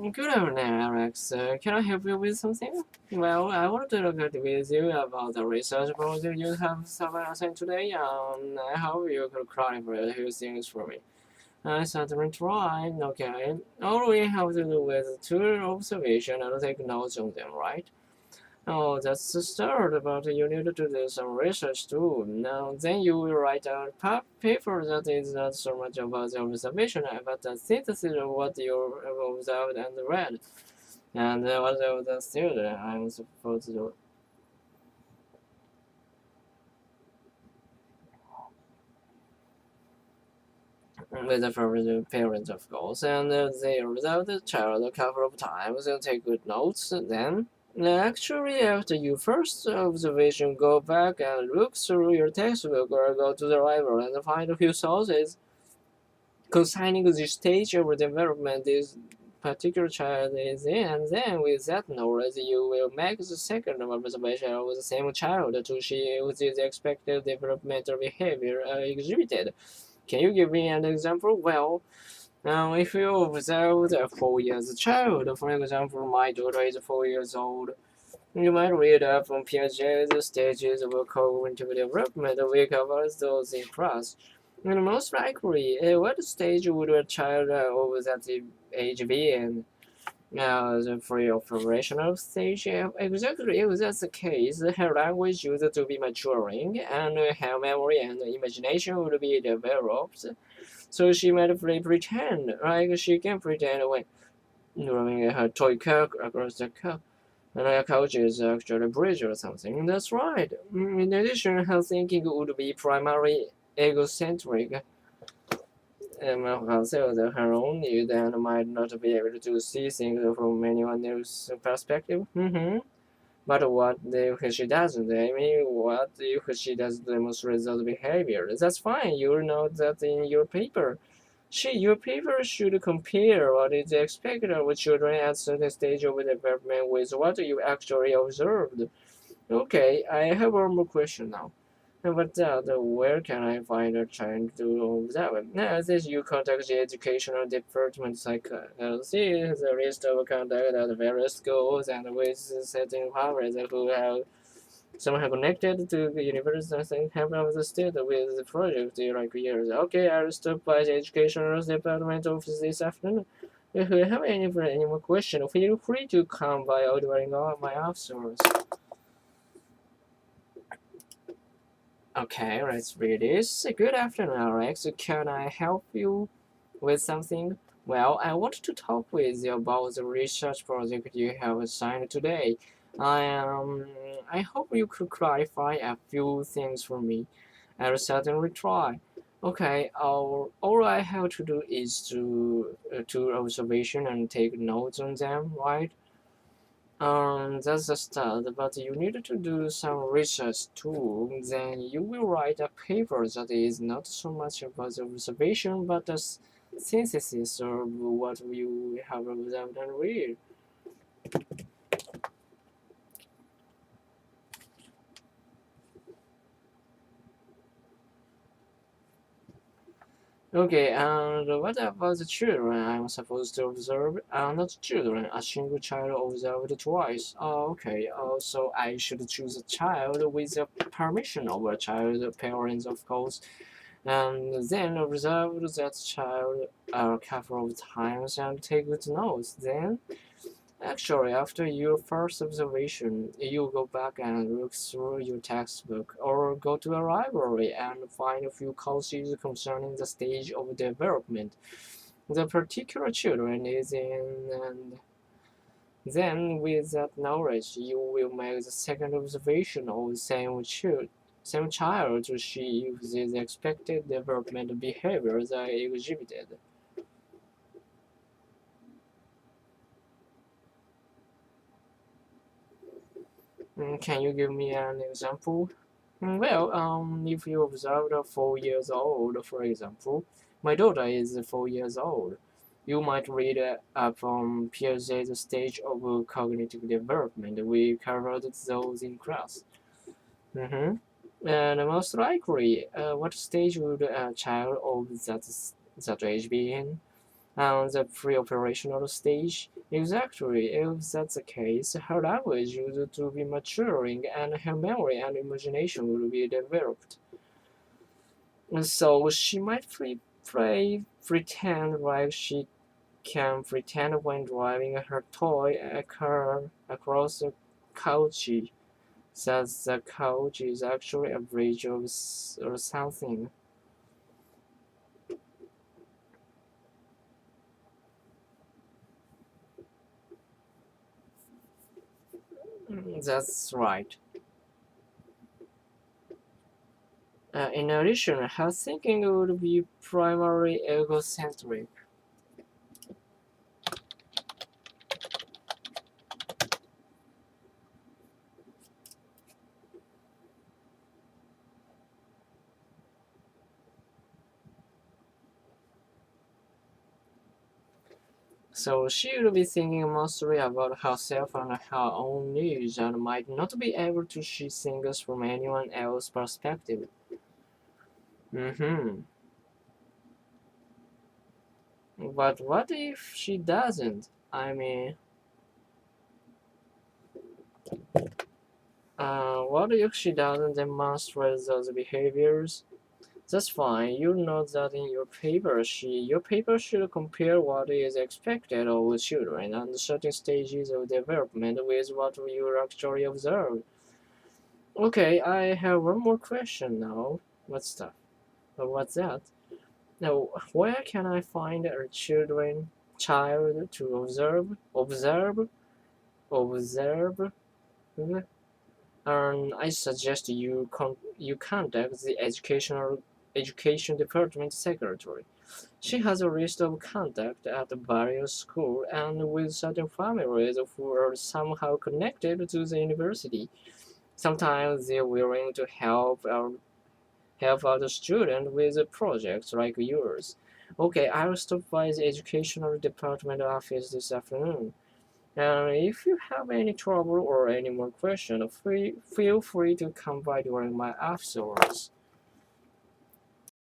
Good evening, Alex. Can I help you with something? Well, I wanted to talk with you about the research project you have submitted today. I hope you could clarify a few things for me. I certainly tried. Okay. All we have to do is two observation and take notes on them, right? Oh, that's the start, but you need to do some research too. Now, then you will write a paper that is not so much about the observation, but the synthesis of what you have observed and read. And what of the student I'm supposed to do with the parents, of course, and they observe the child a couple of times and take good notes. Then, actually, after your first observation, go back and look through your textbook or go to the library and find a few sources concerning the stage of development this particular child is in, and then with that knowledge, you will make the second observation of the same child to see if the expected developmental behavior exhibited. Can you give me an example? Well, if you observe a 4 years child, for example, my daughter is 4 years old, you might read up on Piaget's stages of cognitive development. We cover those in class. And most likely, at what stage would a child of that age be in? The pre-operational stage, exactly if that's the case, her language used to be maturing, and her memory and imagination would be developed. So she might pretend, like she can pretend when drawing her toy car across the car. And her couch is actually a bridge or something. That's right. In addition, her thinking would be primarily egocentric. Conceals her own needs and might not be able to see things from anyone else's perspective. But what if she doesn't? I mean, what if she does demonstrate those behaviors? That's fine. You'll note that in your paper. Your paper should compare what is expected of children at certain stage of development with what you actually observed. Okay, I have one more question now. But where can I find a child to observe? This you contact the educational department see the list of contact at various schools and with certain powers who have somehow connected to the university and help out the student with the project like years. Okay, I'll stop by the educational department office this afternoon. If you have any more questions, feel free to come by ordering all my officers. Okay, let's read this. Good afternoon, Alex. Can I help you with something? Well, I want to talk with you about the research project you have assigned today. I hope you could clarify a few things for me. I'll certainly try. Okay, all I have to do is to observation and take notes on them, right? That's the start, but you need to do some research too. Then you will write a paper that is not so much about the observation, but a synthesis of what you have observed and read. Okay, and what about the children I'm supposed to observe? Not children, a single child observed twice. Oh, okay, so I should choose a child with the permission of a child's parents, of course, and then observe that child a couple of times and take good notes. Then, actually, after your first observation, you go back and look through your textbook or go to a library and find a few courses concerning the stage of development the particular children is in, and then with that knowledge, you will make the second observation of the same child to see if the expected developmental behaviors are exhibited. Can you give me an example? Well, if you observe a 4 years old, for example, my daughter is 4 years old. You might read up on Piaget's stage of cognitive development. We covered those in class. Mm-hmm. And most likely, what stage would a child of that age be in? on the pre-operational stage. Exactly, if that's the case, her language would to be maturing and her memory and imagination will be developed. And so she might pretend like she can pretend when driving her toy car across the couch that the couch is actually a bridge or something. That's right. In addition, her thinking would be primarily egocentric. So she would be thinking mostly about herself and her own needs and might not be able to see things from anyone else's perspective. Hmm. But what if she doesn't? I mean, what if she doesn't demonstrate those behaviors? That's fine. You know that in your paper, your paper should compare what is expected of children at certain stages of development with what you actually observe. Okay, I have one more question now. What's that? Now, where can I find a child to observe? I suggest you contact the education department secretary. She has a list of contacts at various schools and with certain families who are somehow connected to the university. Sometimes they're willing to help other students with projects like yours. Okay, I'll stop by the educational department office this afternoon. And if you have any trouble or any more questions, feel free to come by during my office hours.